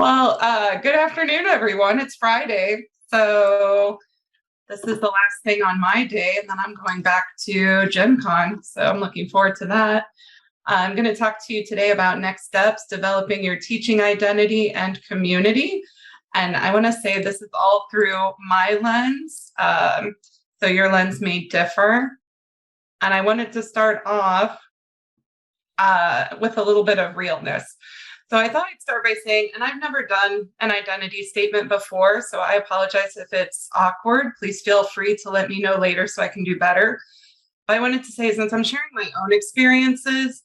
Good afternoon, everyone. It's Friday. So this is the last thing on my day, and then I'm going back to Gen Con. So I'm looking forward to that. I'm going to talk to you today about next steps, developing your teaching identity and community. And I want to say this is all through my lens. So your lens may differ. And I wanted to start off with a little bit of realness. So I thought I'd start by saying, and I've never done an identity statement before, so I apologize if it's awkward. Please feel free to let me know later so I can do better. But I wanted to say, since I'm sharing my own experiences,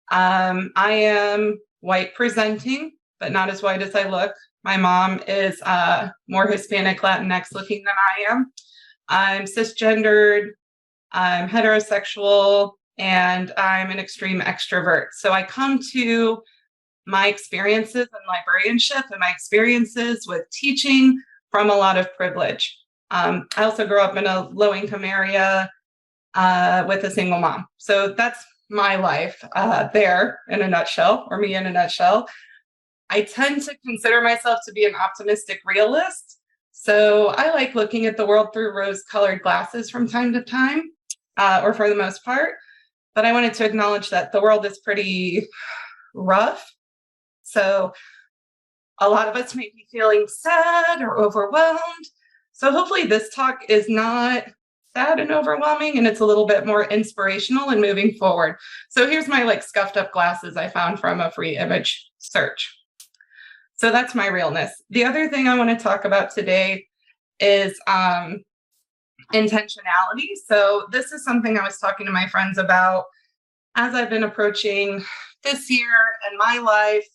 I am white presenting, but not as white as I look. My mom is more Hispanic Latinx looking than I am. I'm cisgendered, I'm heterosexual, and I'm an extreme extrovert. So I come to my experiences in librarianship and my experiences with teaching from a lot of privilege. I also grew up in a low-income area with a single mom. So that's my life there in a nutshell, or me in a nutshell. I tend to consider myself to be an optimistic realist. So I like looking at the world through rose-colored glasses from time to time, or for the most part. But I wanted to acknowledge that the world is pretty rough. So a lot of us may be feeling sad or overwhelmed. So hopefully this talk is not sad and overwhelming, and it's a little bit more inspirational and moving forward. So here's my scuffed up glasses I found from a free image search. So that's my realness. The other thing I want to talk about today is intentionality. So this is something I was talking to my friends about as I've been approaching this year and my life,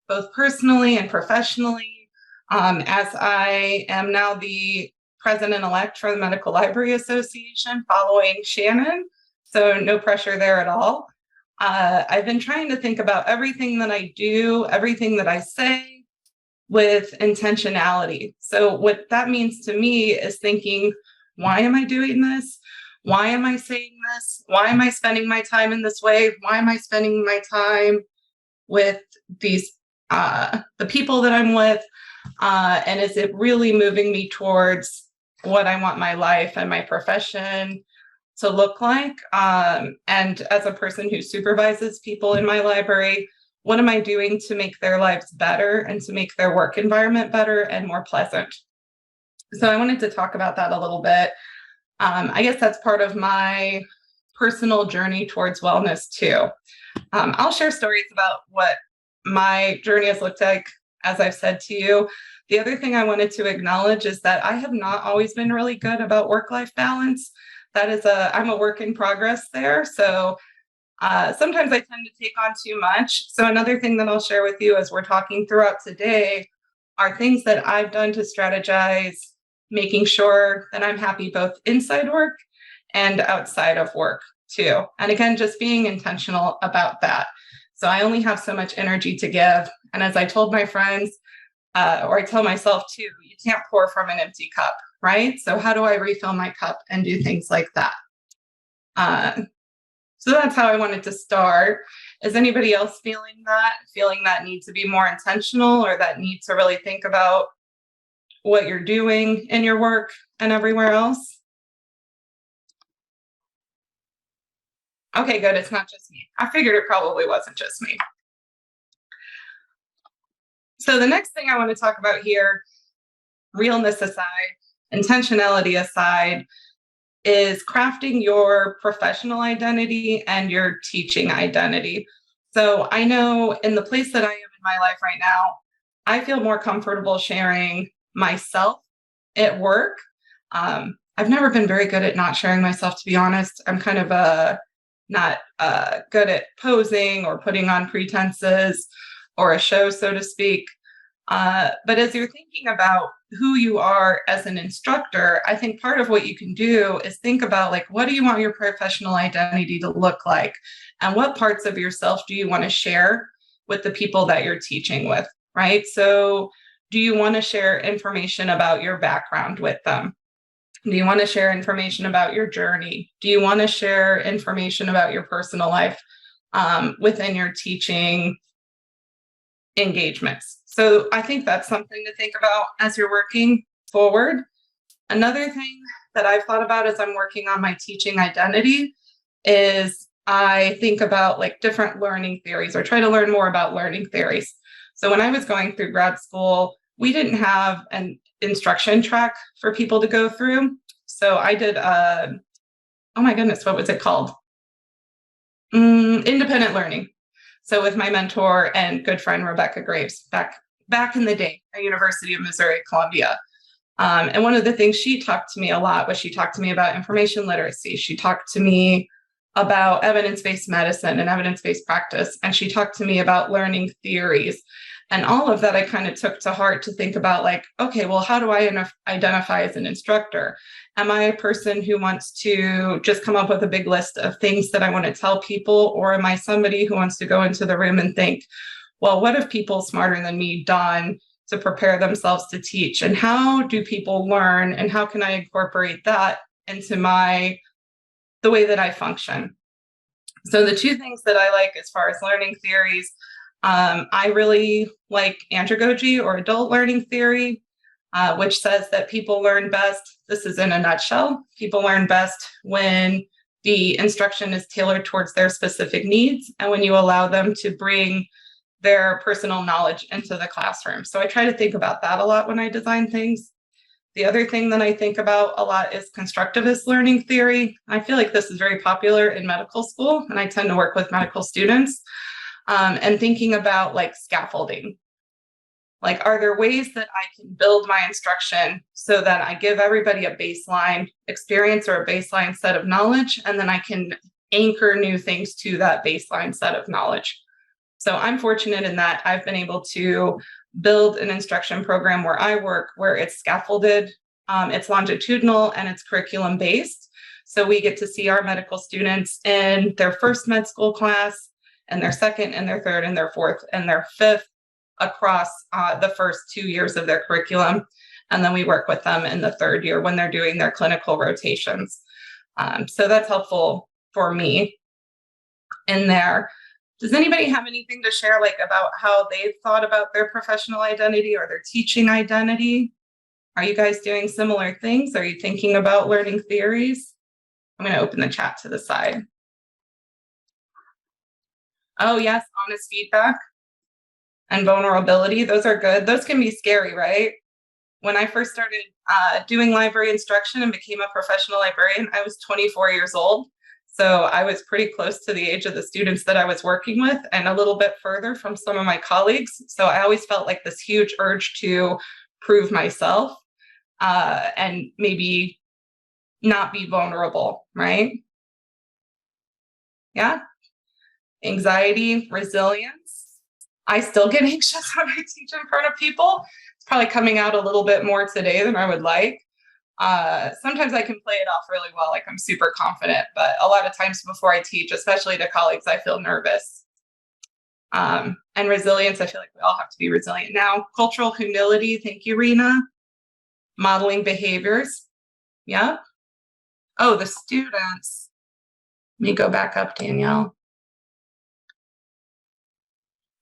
both personally and professionally, as I am now the president-elect for the Medical Library Association following Shannon, so no pressure there at all. I've been trying to think about everything that I do, everything that I say with intentionality. So what that means to me is thinking, why am I doing this? Why am I saying this? Why am I spending my time in this way? Why am I spending my time with these the people that I'm with, and is it really moving me towards what I want my life and my profession to look like? And as a person who supervises people in my library, what am I doing to make their lives better and to make their work environment better and more pleasant? So I wanted to talk about that a little bit. I guess that's part of my personal journey towards wellness too. I'll share stories about what my journey has looked like, as I've said to you. The other thing I wanted to acknowledge is that I have not always been really good about work-life balance. I'm a work in progress there. So sometimes I tend to take on too much. So another thing that I'll share with you as we're talking throughout today are things that I've done to strategize, making sure that I'm happy both inside work and outside of work too. And again, just being intentional about that. So I only have so much energy to give. And as I told my friends, or I tell myself too, you can't pour from an empty cup, right? So how do I refill my cup and do things like that? So that's how I wanted to start. Is anybody else feeling that need to be more intentional, or that need to really think about what you're doing in your work and everywhere else? Okay, good. It's not just me. I figured it probably wasn't just me. So the next thing I want to talk about here, realness aside, intentionality aside, is crafting your professional identity and your teaching identity. So I know in the place that I am in my life right now, I feel more comfortable sharing myself at work. I've never been very good at not sharing myself, to be honest. I'm kind of not good at posing or putting on pretenses or a show, so to speak. But as you're thinking about who you are as an instructor, I think part of what you can do is think about what do you want your professional identity to look like? And what parts of yourself do you want to share with the people that you're teaching with, right? So do you want to share information about your background with them? Do you want to share information about your journey? Do you want to share information about your personal life within your teaching engagements. So I think that's something to think about as you're working forward. Another thing that I've thought about as I'm working on my teaching identity is I think about like different learning theories, or try to learn more about learning theories. So when I was going through grad school, we didn't have an instruction track for people to go through. So I did, oh my goodness, what was it called? Independent learning. So with my mentor and good friend, Rebecca Graves, back in the day at University of Missouri, Columbia. And one of the things she talked to me a lot was she talked to me about information literacy. She talked to me about evidence-based medicine and evidence-based practice. And she talked to me about learning theories. And all of that I kind of took to heart to think about like, okay, well, how do I identify as an instructor? Am I a person who wants to just come up with a big list of things that I want to tell people? Or am I somebody who wants to go into the room and think, well, what have people smarter than me done to prepare themselves to teach? And how do people learn? And how can I incorporate that into the way that I function? So the two things that I like as far as learning theories, I really like andragogy, or adult learning theory, which says that people learn best. This is in a nutshell. People learn best when the instruction is tailored towards their specific needs and when you allow them to bring their personal knowledge into the classroom. So I try to think about that a lot when I design things. The other thing that I think about a lot is constructivist learning theory. I feel like this is very popular in medical school, and I tend to work with medical students, and thinking about like scaffolding. Like, are there ways that I can build my instruction so that I give everybody a baseline experience or a baseline set of knowledge, and then I can anchor new things to that baseline set of knowledge? So I'm fortunate in that I've been able to build an instruction program where I work, where it's scaffolded, it's longitudinal, and it's curriculum based. So we get to see our medical students in their first med school class, and their second, and their third, and their fourth, and their fifth across the first 2 years of their curriculum. And then we work with them in the third year when they're doing their clinical rotations. So that's helpful for me in there. Does anybody have anything to share, like about how they've thought about their professional identity or their teaching identity? Are you guys doing similar things? Are you thinking about learning theories? I'm going to open the chat to the side. Oh, yes, honest feedback and vulnerability. Those are good. Those can be scary, right? When I first started doing library instruction and became a professional librarian, I was 24 years old. So I was pretty close to the age of the students that I was working with, and a little bit further from some of my colleagues. So I always felt like this huge urge to prove myself and maybe not be vulnerable, right? Yeah. Anxiety, resilience. I still get anxious when I teach in front of people. It's probably coming out a little bit more today than I would like. Sometimes I can play it off really well, like I'm super confident, but a lot of times before I teach, especially to colleagues, I feel nervous. And resilience, I feel like we all have to be resilient. Now, cultural humility, thank you, Rena. Modeling behaviors, yeah. Oh, the students. Let me go back up, Danielle.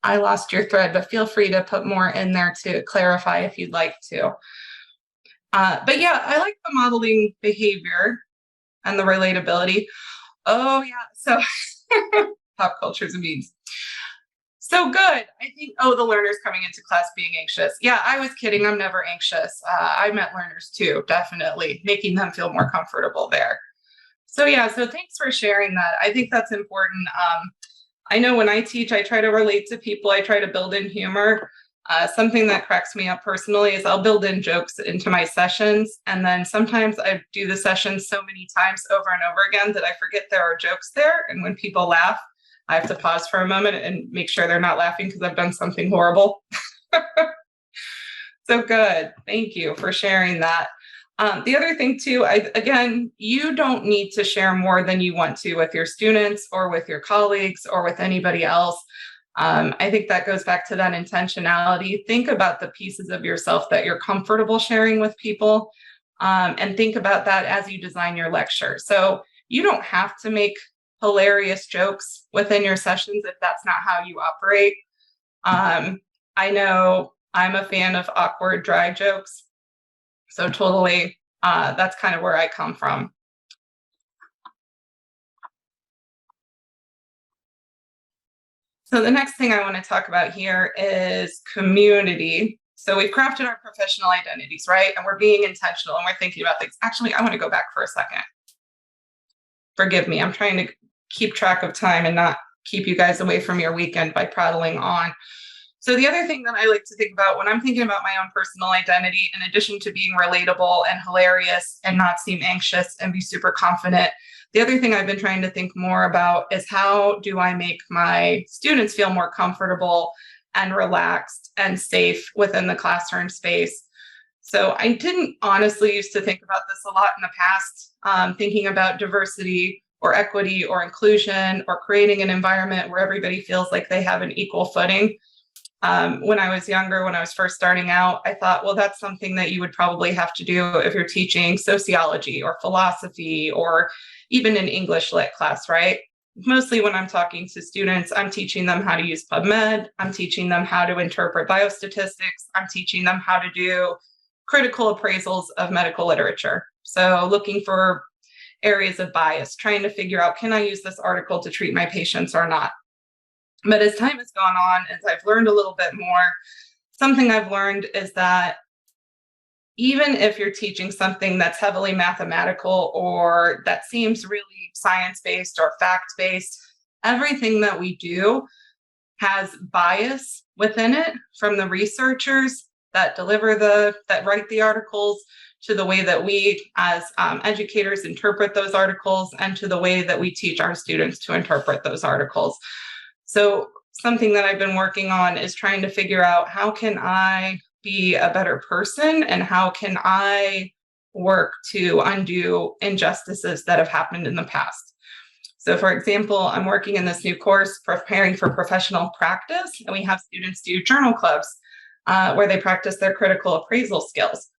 I lost your thread, but feel free to put more in there to clarify if you'd like to. But yeah, I like the modeling behavior and the relatability. Oh yeah, so pop cultures and memes. So good. I think, the learners coming into class being anxious. Yeah, I was kidding. I'm never anxious. I met learners too, definitely, making them feel more comfortable there. So yeah, so thanks for sharing that. I think that's important. I know when I teach, I try to relate to people. I try to build in humor. Something that cracks me up personally is I'll build in jokes into my sessions. And then sometimes I do the sessions so many times over and over again that I forget there are jokes there. And when people laugh, I have to pause for a moment and make sure they're not laughing because I've done something horrible. So good. Thank you for sharing that. The other thing too, again, you don't need to share more than you want to with your students or with your colleagues or with anybody else. I think that goes back to that intentionality. Think about the pieces of yourself that you're comfortable sharing with people, and think about that as you design your lecture. So you don't have to make hilarious jokes within your sessions if that's not how you operate. I know I'm a fan of awkward, dry jokes. So totally, that's kind of where I come from. So the next thing I want to talk about here is community. So we've crafted our professional identities, right? And we're being intentional and we're thinking about things. Actually, I want to go back for a second. Forgive me. I'm trying to keep track of time and not keep you guys away from your weekend by prattling on. So the other thing that I like to think about when I'm thinking about my own personal identity, in addition to being relatable and hilarious and not seem anxious and be super confident, the other thing I've been trying to think more about is how do I make my students feel more comfortable and relaxed and safe within the classroom space. So I didn't honestly used to think about this a lot in the past, thinking about diversity or equity or inclusion or creating an environment where everybody feels like they have an equal footing. When I was younger, when I was first starting out, I thought, well, that's something that you would probably have to do if you're teaching sociology or philosophy or even an English lit class, right? Mostly when I'm talking to students, I'm teaching them how to use PubMed. I'm teaching them how to interpret biostatistics. I'm teaching them how to do critical appraisals of medical literature. So looking for areas of bias, trying to figure out, can I use this article to treat my patients or not? But as time has gone on, as I've learned a little bit more, something I've learned is that even if you're teaching something that's heavily mathematical or that seems really science-based or fact-based, everything that we do has bias within it, from the researchers that write the articles, to the way that we as educators interpret those articles, and to the way that we teach our students to interpret those articles. So something that I've been working on is trying to figure out, how can I be a better person and how can I work to undo injustices that have happened in the past. So for example, I'm working in this new course, preparing for professional practice, and we have students do journal clubs where they practice their critical appraisal skills.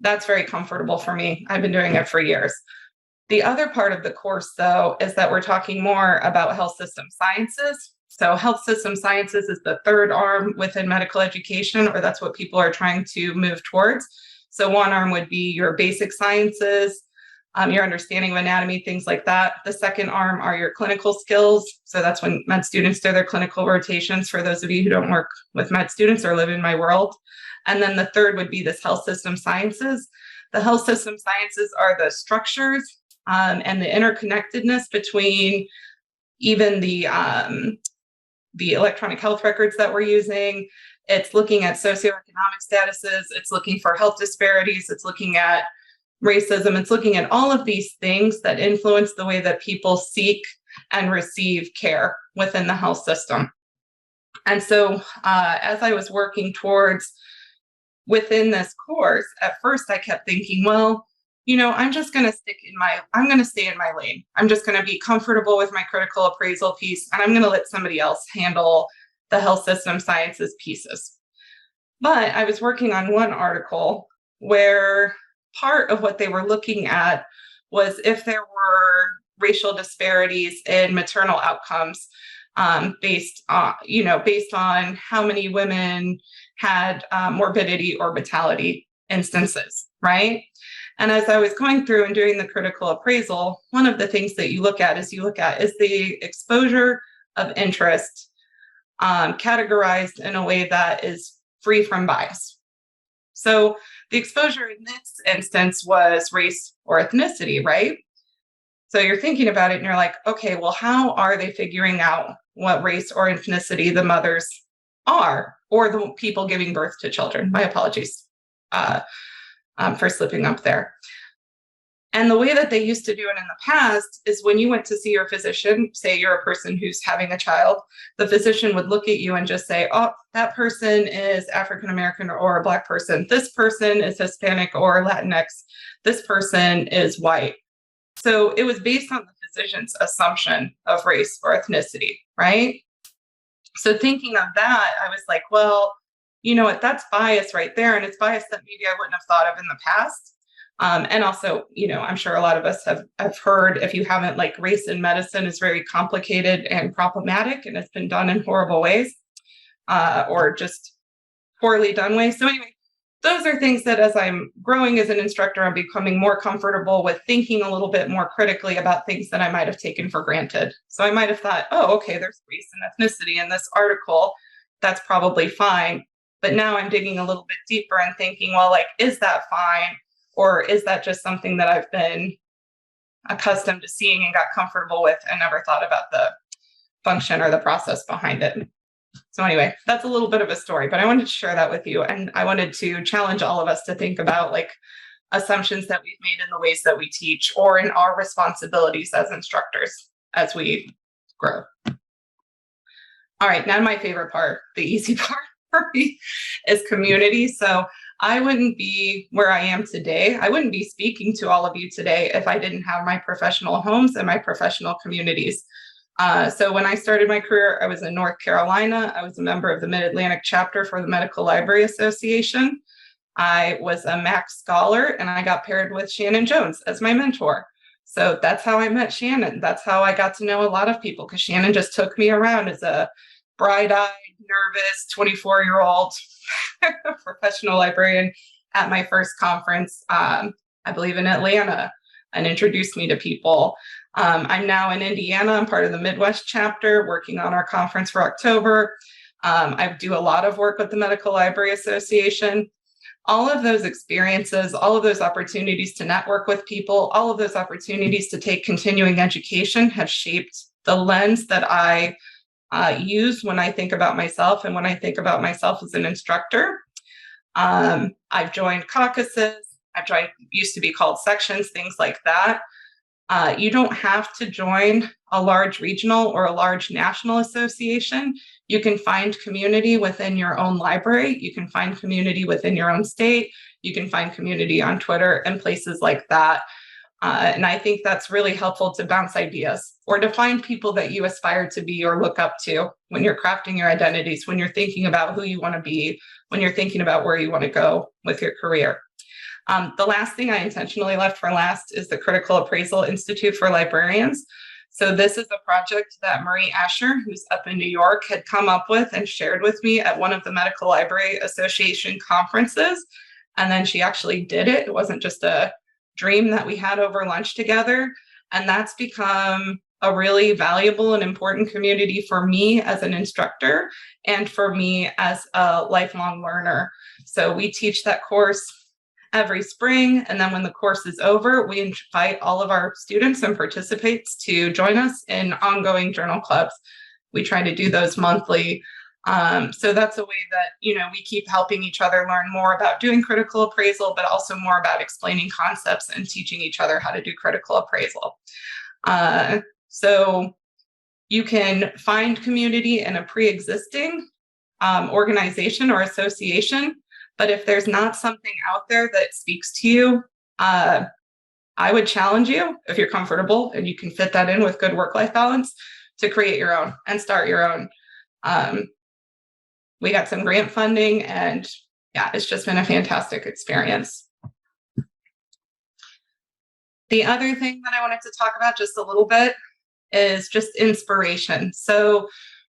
That's very comfortable for me. I've been doing it for years. The other part of the course, though, is that we're talking more about health system sciences. So health system sciences is the third arm within medical education, or that's what people are trying to move towards. So one arm would be your basic sciences, your understanding of anatomy, things like that. The second arm are your clinical skills. So that's when med students do their clinical rotations, for those of you who don't work with med students or live in my world. And then the third would be this health system sciences. The health system sciences are the structures and the interconnectedness between even the electronic health records that we're using. It's looking at socioeconomic statuses. It's looking for health disparities. It's looking at racism. It's looking at all of these things that influence the way that people seek and receive care within the health system. And so as I was working towards within this course, at first I kept thinking, well, I'm just going to I'm going to stay in my lane. I'm just going to be comfortable with my critical appraisal piece, and I'm going to let somebody else handle the health system sciences pieces. But I was working on one article where part of what they were looking at was if there were racial disparities in maternal outcomes based on how many women had morbidity or mortality instances, right? And as I was going through and doing the critical appraisal, one of the things that you look at is the exposure of interest categorized in a way that is free from bias. So the exposure in this instance was race or ethnicity, right? So you're thinking about it and you're like, okay, well, how are they figuring out what race or ethnicity the mothers are, or the people giving birth to children? My apologies for slipping up there. And the way that they used to do it in the past is when you went to see your physician, say you're a person who's having a child, the physician would look at you and just say, oh, that person is African American or a Black person. This person is Hispanic or Latinx. This person is white. So it was based on the physician's assumption of race or ethnicity, right? So thinking of that, I was like, well, you know what, that's bias right there. And it's bias that maybe I wouldn't have thought of in the past. And also, I'm sure a lot of us have heard, if you haven't, like, race in medicine is very complicated and problematic, and it's been done in horrible ways, or just poorly done way. So anyway, those are things that as I'm growing as an instructor, I'm becoming more comfortable with thinking a little bit more critically about things that I might have taken for granted. So I might have thought, oh, okay, there's race and ethnicity in this article. That's probably fine. But now I'm digging a little bit deeper and thinking, well, like, is that fine? Or is that just something that I've been accustomed to seeing and got comfortable with and never thought about the function or the process behind it? So anyway, that's a little bit of a story, but I wanted to share that with you. And I wanted to challenge all of us to think about like assumptions that we've made in the ways that we teach or in our responsibilities as instructors as we grow. All right, now my favorite part, the easy part for me is community. So I wouldn't be where I am today. I wouldn't be speaking to all of you today if I didn't have my professional homes and my professional communities. So when I started my career, I was in North Carolina. I was a member of the Mid-Atlantic chapter for the Medical Library Association. I was a MAC scholar, and I got paired with Shannon Jones as my mentor. So that's how I met Shannon. That's how I got to know a lot of people, because Shannon just took me around as a bright-eyed, nervous, 24-year-old professional librarian at my first conference, I believe in Atlanta, and introduced me to people. I'm now in Indiana. I'm part of the Midwest chapter, working on our conference for October. I do a lot of work with the Medical Library Association. All of those experiences, all of those opportunities to network with people, all of those opportunities to take continuing education have shaped the lens that I use when I think about myself and when I think about myself as an instructor. I've joined caucuses. I've joined, used to be called sections, things like that. You don't have to join a large regional or a large national association. You can find community within your own library. You can find community within your own state. You can find community on Twitter and places like that. And I think that's really helpful to bounce ideas or to find people that you aspire to be or look up to when you're crafting your identities, when you're thinking about who you want to be, when you're thinking about where you want to go with your career. The last thing I intentionally left for last is the Critical Appraisal Institute for Librarians. So this is a project that Marie Asher, who's up in New York, had come up with and shared with me at one of the Medical Library Association conferences. And then she actually did it. It wasn't just a dream that we had over lunch together. And that's become a really valuable and important community for me as an instructor and for me as a lifelong learner. So we teach that course every spring. And then when the course is over, we invite all of our students and participants to join us in ongoing journal clubs. We try to do those monthly. So that's a way that, we keep helping each other learn more about doing critical appraisal, but also more about explaining concepts and teaching each other how to do critical appraisal. So you can find community in a pre-existing organization or association. But if there's not something out there that speaks to you, I would challenge you, if you're comfortable and you can fit that in with good work-life balance, to create your own and start your own. We got some grant funding, and yeah, it's just been a fantastic experience. The other thing that I wanted to talk about just a little bit is just inspiration. So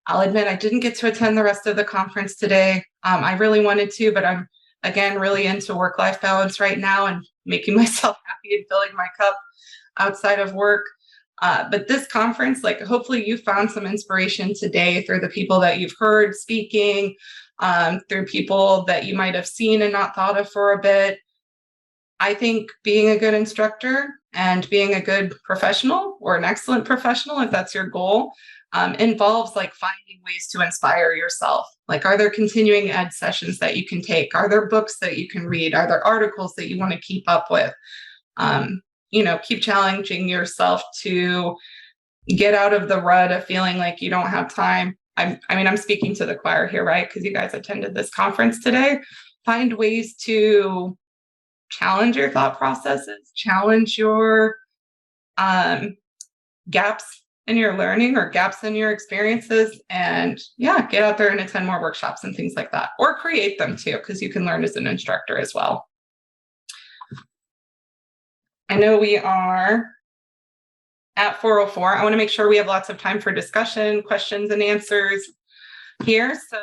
I'll admit I didn't get to attend the rest of the conference today. I really wanted to, but I'm, again, really into work-life balance right now and making myself happy and filling my cup outside of work. But this conference, hopefully you found some inspiration today through the people that you've heard speaking, through people that you might have seen and not thought of for a bit. I think being a good instructor and being a good professional or an excellent professional, if that's your goal, involves finding ways to inspire yourself. Are there continuing ed sessions that you can take? Are there books that you can read? Are there articles that you want to keep up with? Keep challenging yourself to get out of the rut of feeling like you don't have time. I'm speaking to the choir here, right? Because you guys attended this conference today. Find ways to challenge your thought processes, challenge your gaps in your learning or gaps in your experiences, and get out there and attend more workshops and things like that, or create them too, because you can learn as an instructor as well. I know we are at 4:04. I want to make sure we have lots of time for discussion, questions and answers here. So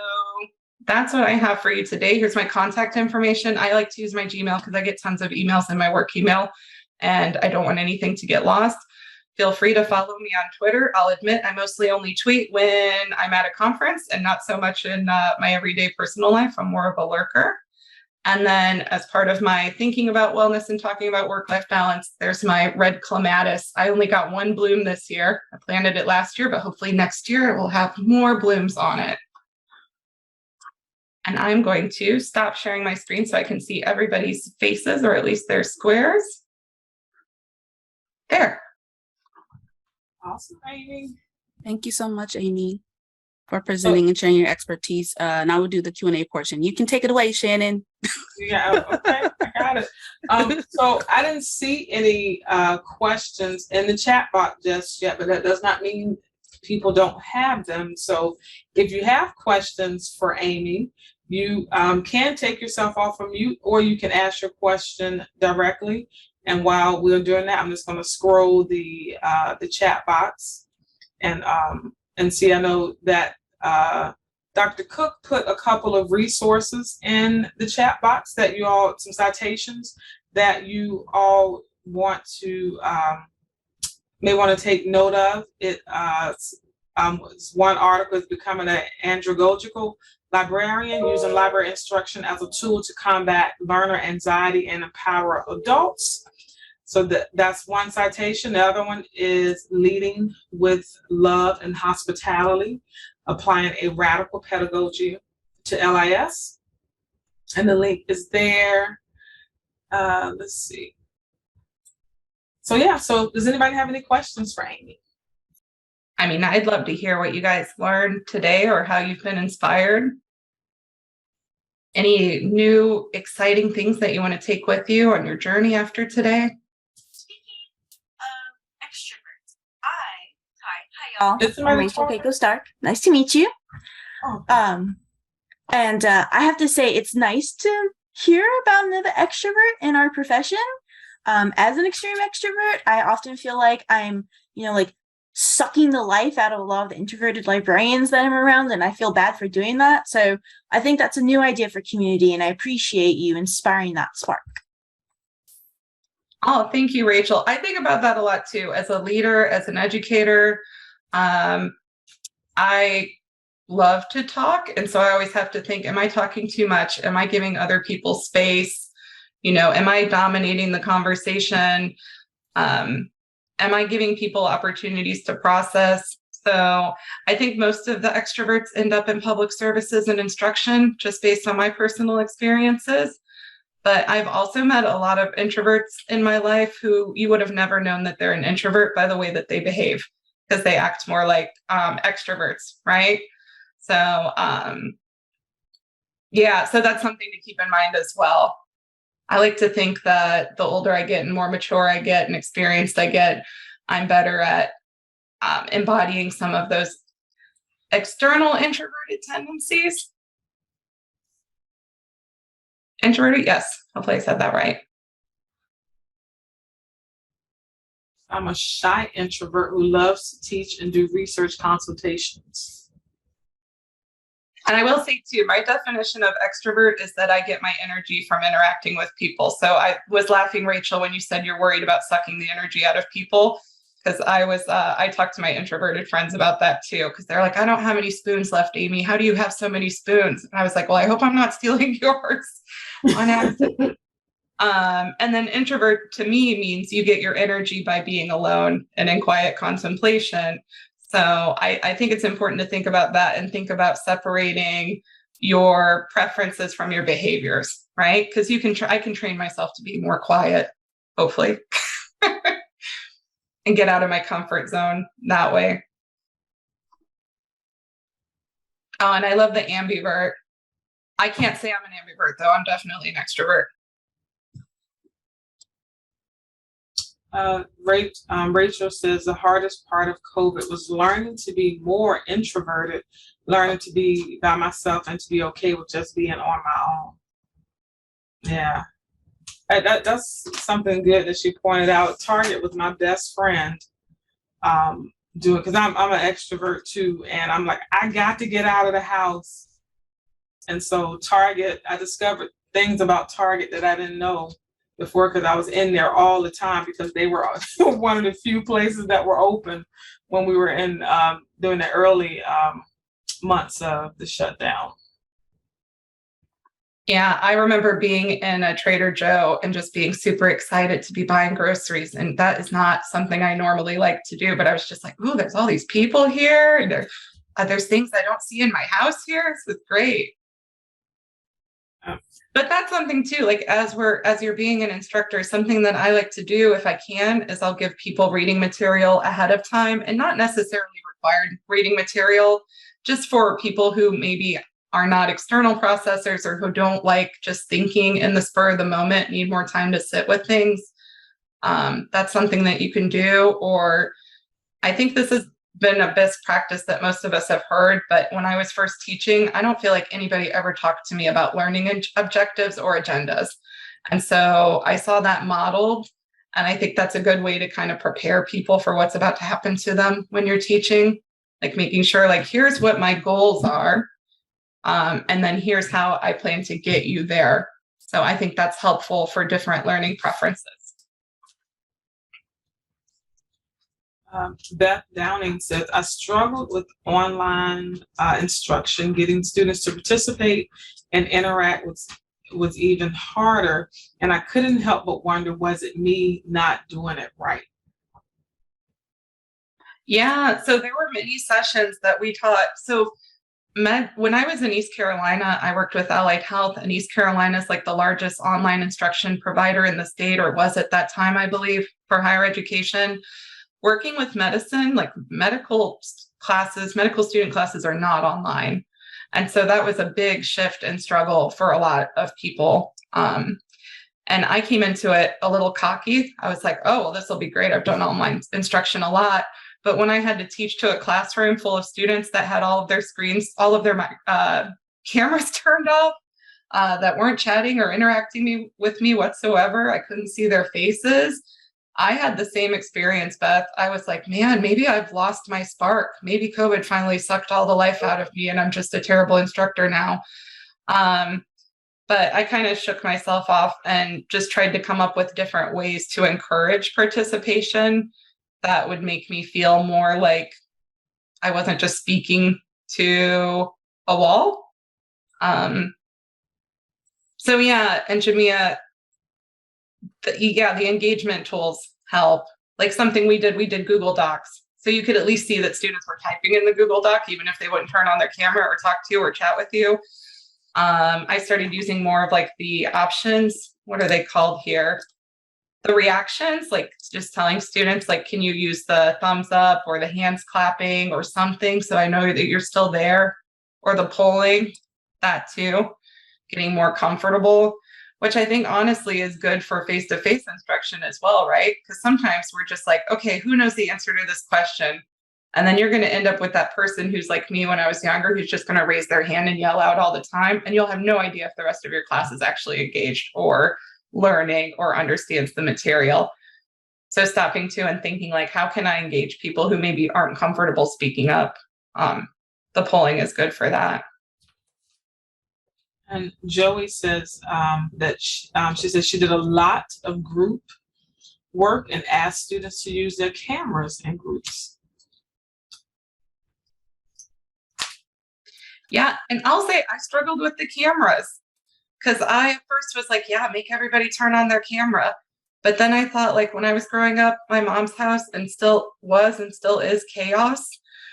that's what I have for you today. Here's my contact information. I like to use my Gmail because I get tons of emails in my work email and I don't want anything to get lost. Feel free to follow me on Twitter. I'll admit I mostly only tweet when I'm at a conference and not so much in my everyday personal life. I'm more of a lurker. And then as part of my thinking about wellness and talking about work-life balance, there's my red clematis. I only got one bloom this year. I planted it last year, but hopefully next year it will have more blooms on it. And I'm going to stop sharing my screen so I can see everybody's faces, or at least their squares. There. Awesome, Amy. Thank you so much, Amy, for presenting and sharing your expertise. Now we'll do the Q&A portion. You can take it away, Shannon. Yeah, okay, I got it. So I didn't see any questions in the chat box just yet, but that does not mean people don't have them. So if you have questions for Amy, you can take yourself off of mute, or you can ask your question directly. And while we're doing that, I'm just going to scroll the chat box and see. I know that Dr. Cook put a couple of resources in the chat box that you all, some citations that you all want to may want to take note of. One article is becoming an andragogical librarian, using library instruction as a tool to combat learner anxiety and empower adults. So that's one citation. The other one is Leading with Love and Hospitality, Applying a Radical Pedagogy to LIS. And the link is there. Let's see. So yeah, so does anybody have any questions for Amy? I mean, I'd love to hear what you guys learned today or how you've been inspired. Any new exciting things that you want to take with you on your journey after today? Speaking of extroverts, hi y'all. I'm Rachel Keiko Stark. Nice to meet you. Oh. And I have to say, it's nice to hear about another extrovert in our profession. As an extreme extrovert, I often feel like I'm, like sucking the life out of a lot of the introverted librarians that I'm around, and I feel bad for doing that. So I think that's a new idea for community, and I appreciate you inspiring that spark. Oh, thank you, Rachel. I think about that a lot too. As a leader, as an educator, I love to talk. And so I always have to think, am I talking too much? Am I giving other people space? Am I dominating the conversation? Am I giving people opportunities to process? So I think most of the extroverts end up in public services and instruction, just based on my personal experiences. But I've also met a lot of introverts in my life who you would have never known that they're an introvert by the way that they behave, because they act more like extroverts, right? So yeah, so that's something to keep in mind as well. I like to think that the older I get and more mature I get and experienced I get, I'm better at embodying some of those external introverted tendencies. Introverted, yes. Hopefully I said that right. I'm a shy introvert who loves to teach and do research consultations. And I will say too, my definition of extrovert is that I get my energy from interacting with people. So I was laughing, Rachel, when you said you're worried about sucking the energy out of people, because I talked to my introverted friends about that too, because they're like, I don't have any spoons left, Amy. How do you have so many spoons? And I was like, well, I hope I'm not stealing yours on accident. And then introvert to me means you get your energy by being alone and in quiet contemplation. So I think it's important to think about that and think about separating your preferences from your behaviors, right? Because I can train myself to be more quiet, hopefully, and get out of my comfort zone that way. Oh, and I love the ambivert. I can't say I'm an ambivert, though. I'm definitely an extrovert. Rachel says the hardest part of COVID was learning to be more introverted, learning to be by myself and to be okay with just being on my own. Yeah, that's something good that she pointed out. Target was my best friend doing, because I'm an extrovert too, and I'm like, I got to get out of the house And so Target, I discovered things about Target that I didn't know before because I was in there all the time because they were one of the few places that were open when we were in during the early months of the shutdown. Yeah, I remember being in a Trader Joe and just being super excited to be buying groceries. And that is not something I normally like to do, but I was just like, ooh, there's all these people here. And there's things I don't see in my house here. So it's great. But that's something too, like as you're being an instructor, something that I like to do if I can is I'll give people reading material ahead of time, and not necessarily required reading material, just for people who maybe are not external processors or who don't like just thinking in the spur of the moment, need more time to sit with things. That's something that you can do. Or I think this has been a best practice that most of us have heard, but when I was first teaching, I don't feel like anybody ever talked to me about learning objectives or agendas. And so I saw that modeled, and I think that's a good way to kind of prepare people for what's about to happen to them when you're teaching, like making sure like, here's what my goals are. And then here's how I plan to get you there. So I think that's helpful for different learning preferences. Beth Downing says, I struggled with online instruction. Getting students to participate and interact was even harder. And I couldn't help but wonder, was it me not doing it right? Yeah, so there were many sessions that we taught. So when I was in East Carolina, I worked with Allied Health, and East Carolina is like the largest online instruction provider in the state, or was at that time, I believe, for higher education. Working with medicine, like medical student classes are not online. And so that was a big shift and struggle for a lot of people. And I came into it a little cocky. I was like, oh, well, this will be great. I've done online instruction a lot. But when I had to teach to a classroom full of students that had all of their screens, all of their cameras turned off, that weren't chatting or interacting with me whatsoever, I couldn't see their faces. I had the same experience, Beth. I was like, man, maybe I've lost my spark. Maybe COVID finally sucked all the life out of me and I'm just a terrible instructor now. But I kind of shook myself off and just tried to come up with different ways to encourage participation that would make me feel more like I wasn't just speaking to a wall. So yeah, and Jamia, the engagement tools help. Like something we did Google Docs. So you could at least see that students were typing in the Google Doc, even if they wouldn't turn on their camera or talk to you or chat with you. I started using more of like the options. What are they called here? The reactions, like just telling students, like, can you use the thumbs up or the hands clapping or something, so I know that you're still there, or the polling, that too, getting more comfortable, which I think honestly is good for face-to-face instruction as well, right? Because sometimes we're just like, okay, who knows the answer to this question? And then you're going to end up with that person who's like me when I was younger, who's just going to raise their hand and yell out all the time. And you'll have no idea if the rest of your class is actually engaged or learning or understands the material. So stopping to and thinking like, how can I engage people who maybe aren't comfortable speaking up? The polling is good for that. And Joey says that she says she did a lot of group work and asked students to use their cameras in groups. Yeah, and I'll say I struggled with the cameras because I at first was like, yeah, make everybody turn on their camera. But then I thought, like, when I was growing up, my mom's house and still is chaos.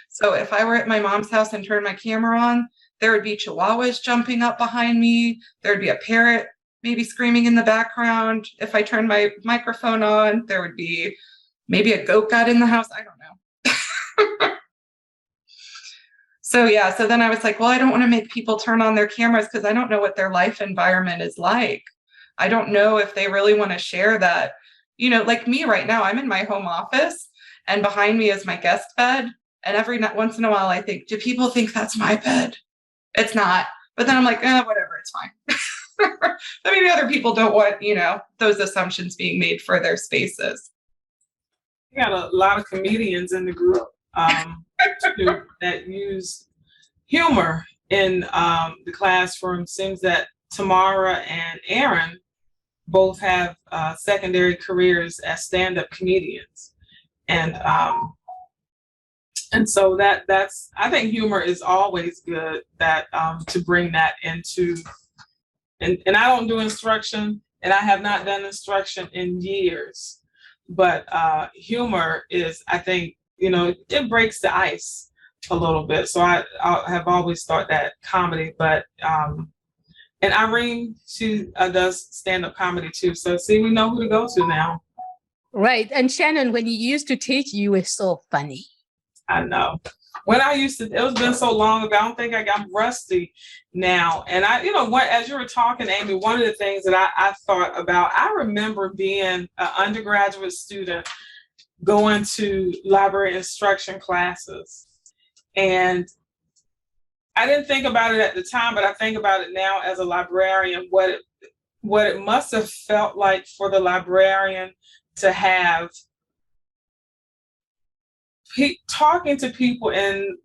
So if I were at my mom's house and turned my camera on, there would be chihuahuas jumping up behind me. There'd be a parrot maybe screaming in the background. If I turned my microphone on, there would be maybe a goat got in the house. I don't know. So yeah, so then I was like, well, I don't want to make people turn on their cameras because I don't know what their life environment is like. I don't know if they really want to share that. You know, like me right now, I'm in my home office and behind me is my guest bed. And every once in a while I think, do people think that's my bed? It's not. But then I'm like, whatever, it's fine. But maybe other people don't want, you know, those assumptions being made for their spaces. We got a lot of comedians in the group that use humor in the classroom. Seems that Tamara and Aaron both have secondary careers as stand-up comedians. And so that's, I think humor is always good, that to bring that into, and I don't do instruction, and I have not done instruction in years, but humor is, I think, it breaks the ice a little bit. So I have always thought that comedy, but and Irene, she does stand-up comedy too. So see, we know who to go to now. Right. And Shannon, when you used to teach, you were so funny. I know. When I used to, it was been so long ago, I don't think I'm rusty now. And as you were talking, Amy, one of the things that I thought about, I remember being an undergraduate student going to library instruction classes. And I didn't think about it at the time, but I think about it now as a librarian, what it must have felt like for the librarian to have talking to people in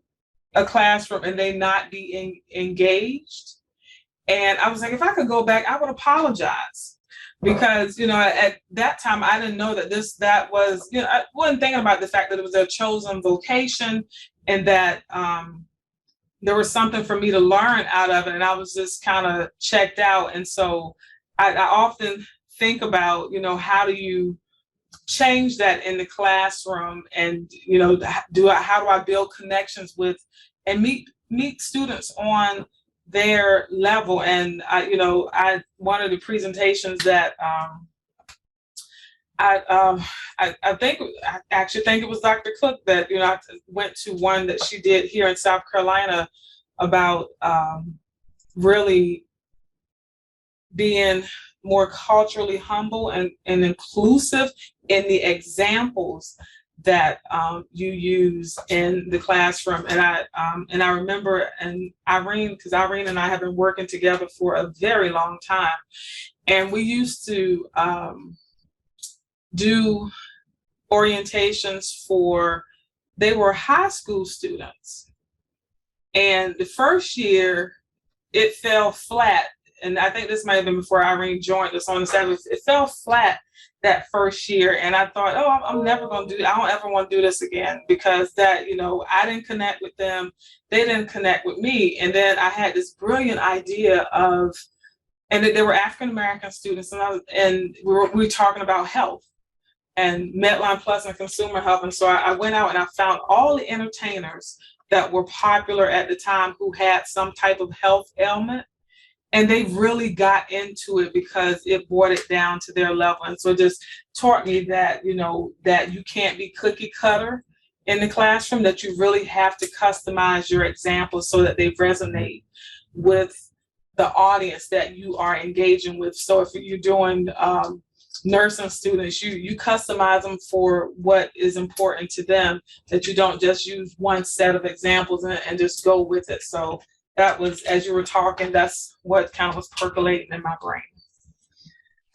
a classroom and they not be engaged. And I was like, if I could go back, I would apologize, because at that time I didn't know that was I wasn't thinking about the fact that it was a chosen vocation, and that there was something for me to learn out of it, and I was just kind of checked out. And so I often think about how do you change that in the classroom, and how do I build connections with and meet students on their level. And one of the presentations that I actually think it was Dr. Cook that I went to, one that she did here in South Carolina about really being more culturally humble and inclusive in the examples that you use in the classroom. And I remember, and Irene, because Irene and I have been working together for a very long time, and we used to do orientations they were high school students. And the first year it fell flat. And I think this might have been before Irene joined us on the 7th. It fell flat that first year. And I thought, I'm never going to do that. I don't ever want to do this again, because that, I didn't connect with them. They didn't connect with me. And then I had this brilliant idea and they were African-American students. And we were talking about health and Medline Plus and consumer health. And so I went out and I found all the entertainers that were popular at the time who had some type of health ailment. And they really got into it because it brought it down to their level. And so it just taught me that, that you can't be cookie cutter in the classroom, that you really have to customize your examples so that they resonate with the audience that you are engaging with. So if you're doing nursing students, you customize them for what is important to them, that you don't just use one set of examples and just go with it. So that was, as you were talking, that's what kind of was percolating in my brain.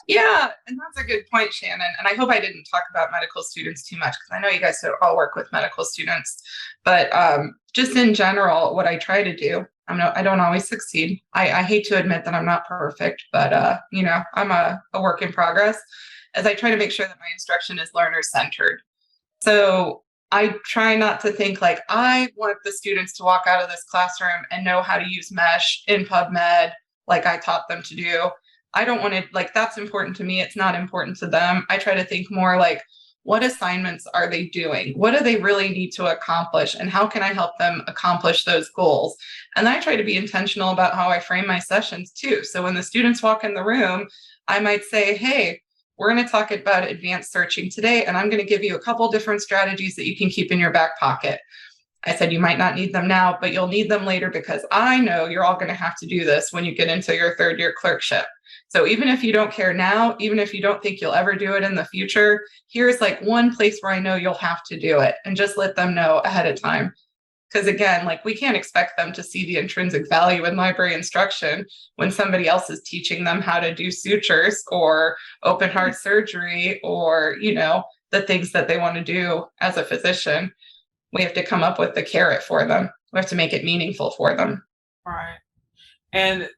Yeah, and that's a good point, Shannon. And I hope I didn't talk about medical students too much, because I know you guys all work with medical students. But just in general, what I try to do, I don't always succeed. I hate to admit that I'm not perfect, but I'm a work in progress, as I try to make sure that my instruction is learner-centered. So I try not to think like I want the students to walk out of this classroom and know how to use Mesh in PubMed like I taught them to do. I don't want to, that's important to me. It's not important to them. I try to think more like, what assignments are they doing? What do they really need to accomplish? And how can I help them accomplish those goals? And I try to be intentional about how I frame my sessions too. So when the students walk in the room, I might say, hey, we're going to talk about advanced searching today, and I'm going to give you a couple different strategies that you can keep in your back pocket. I said, you might not need them now, but you'll need them later, because I know you're all going to have to do this when you get into your third year clerkship. So even if you don't care now, even if you don't think you'll ever do it in the future, here's one place where I know you'll have to do it, and just let them know ahead of time. Because again, we can't expect them to see the intrinsic value in library instruction when somebody else is teaching them how to do sutures or open heart surgery or, the things that they want to do as a physician. We have to come up with the carrot for them. We have to make it meaningful for them. Right. And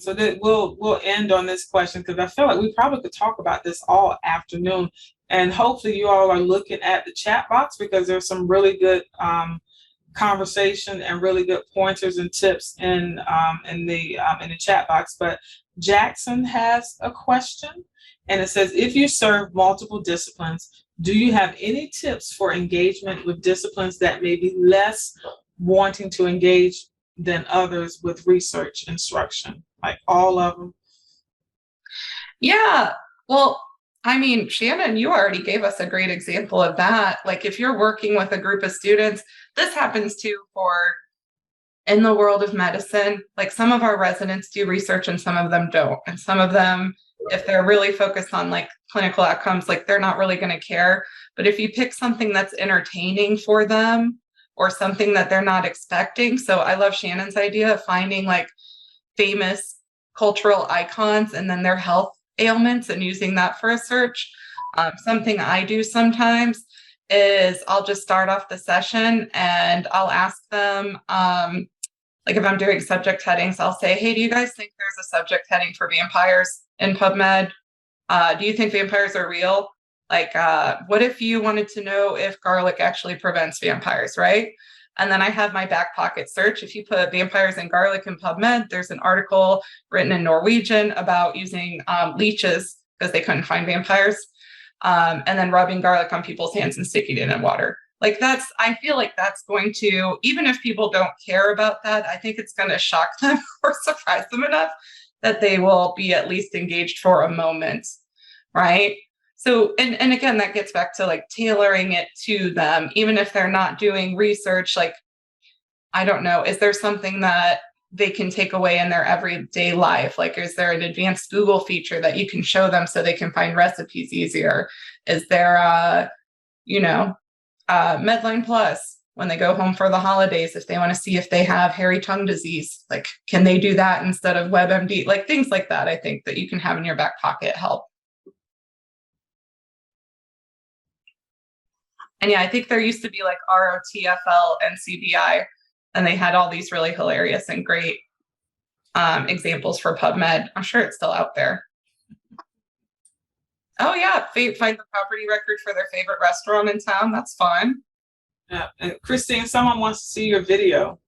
so that we'll end on this question because I feel like we probably could talk about this all afternoon. And hopefully you all are looking at the chat box because there's some really good conversation and really good pointers and tips in the chat box. But Jackson has a question, and it says, if you serve multiple disciplines, do you have any tips for engagement with disciplines that may be less wanting to engage than others with research instruction, like all of them? Yeah, well, I mean, Shannon, you already gave us a great example of that. Like if you're working with a group of students, this happens too in the world of medicine. Like some of our residents do research and some of them don't. And some of them, if they're really focused on like clinical outcomes, like they're not really going to care. But if you pick something that's entertaining for them or something that they're not expecting. So I love Shannon's idea of finding like famous cultural icons and then their health ailments and using that for a search. Something I do sometimes is I'll just start off the session and I'll ask them, like if I'm doing subject headings, I'll say, hey, do you guys think there's a subject heading for vampires in PubMed? Do you think vampires are real? Like, what if you wanted to know if garlic actually prevents vampires, right? And then I have my back pocket search. If you put vampires and garlic in PubMed, there's an article written in Norwegian about using leeches because they couldn't find vampires, and then rubbing garlic on people's hands and sticking it in water. Like I feel like that's going to, even if people don't care about that, I think it's going to shock them or surprise them enough that they will be at least engaged for a moment, right? So, and again, that gets back to like tailoring it to them, even if they're not doing research, like, I don't know, is there something that they can take away in their everyday life? Like, is there an advanced Google feature that you can show them so they can find recipes easier? Is there Medline Plus when they go home for the holidays, if they want to see if they have hairy tongue disease, like, can they do that instead of WebMD? Like things like that, I think that you can have in your back pocket help. And yeah, I think there used to be like ROTFL and CBI, and they had all these really hilarious and great examples for PubMed. I'm sure it's still out there. Oh yeah, find the property record for their favorite restaurant in town. That's fun. Yeah, and Christine, someone wants to see your video.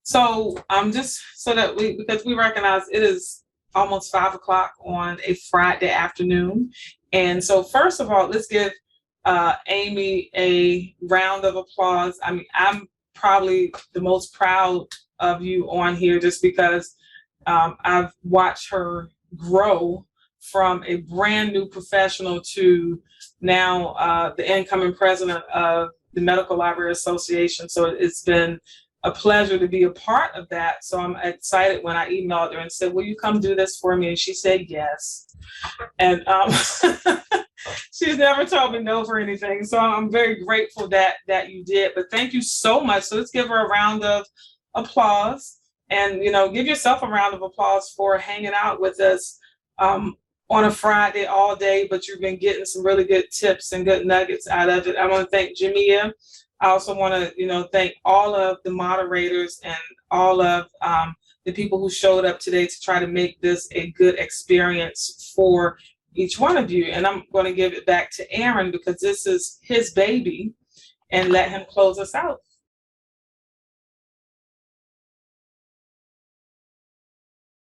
So just so that because we recognize it is almost 5 o'clock on a Friday afternoon. And so first of all, let's give Amy a round of applause. I mean, I'm probably the most proud of you on here just because I've watched her grow from a brand new professional to now the incoming president of the Medical Library Association. So it's been a pleasure to be a part of that. So I'm excited when I emailed her and said, will you come do this for me? And she said yes. And she's never told me no for anything. So I'm very grateful that you did. But thank you so much. So let's give her a round of applause and, give yourself a round of applause for hanging out with us on a Friday all day. But you've been getting some really good tips and good nuggets out of it. I want to thank Jamia. I also want to, thank all of the moderators and all of the people who showed up today to try to make this a good experience for each one of you. And I'm going to give it back to Aaron because this is his baby and let him close us out.